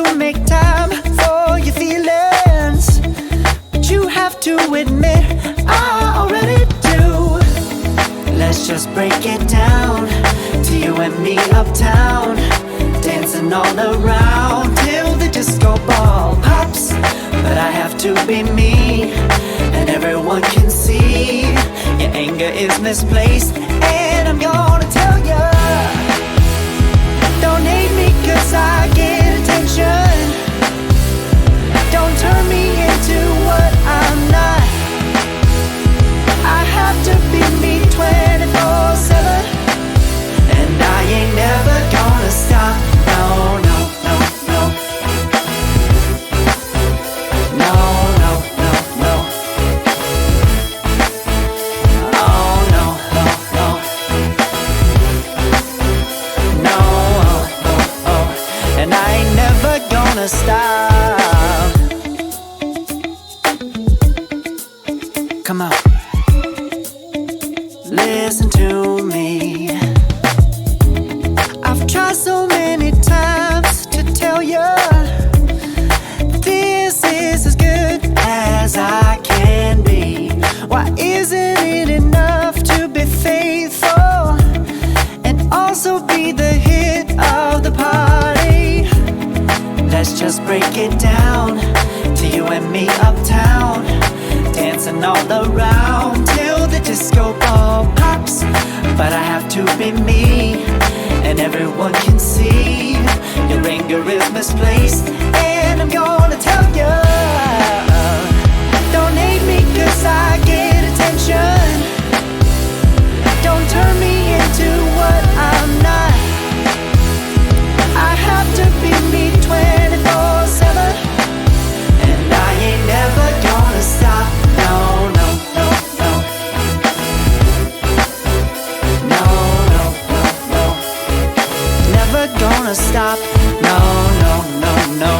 to make time for your feelings, but you have to admit I already do. Let's just break it down to you and me uptown, dancing all around till the disco ball pops. But I have to be me, and everyone can see your anger is misplaced. And I'm gonna tell ya, don't hate me 'cause I get attention. Don't turn me into what I'm not. I have to be me 24/7, and I ain't never gonna stop. No, no, no, no. No, no, no, no. Oh, no, no, no. No, oh, oh, oh. And I ain't never gonna stop. Come on. Listen to me. I've tried so many times to tell you this is as good as I can be. Why isn't it enough to be faithful and also be the hit of the party? Let's just break it down to you and me uptown, dancing all around till the disco ball pops. But I have to be me, and everyone can see your anger is misplaced. And I'm gonna tell ya, don't hate me 'cause I get attention. Don't turn me into what I'm not. I have to be me 24/7, and I ain't never gonna stop. No, no, no, no. No, no, no, no. Never gonna stop. No, no, no, no.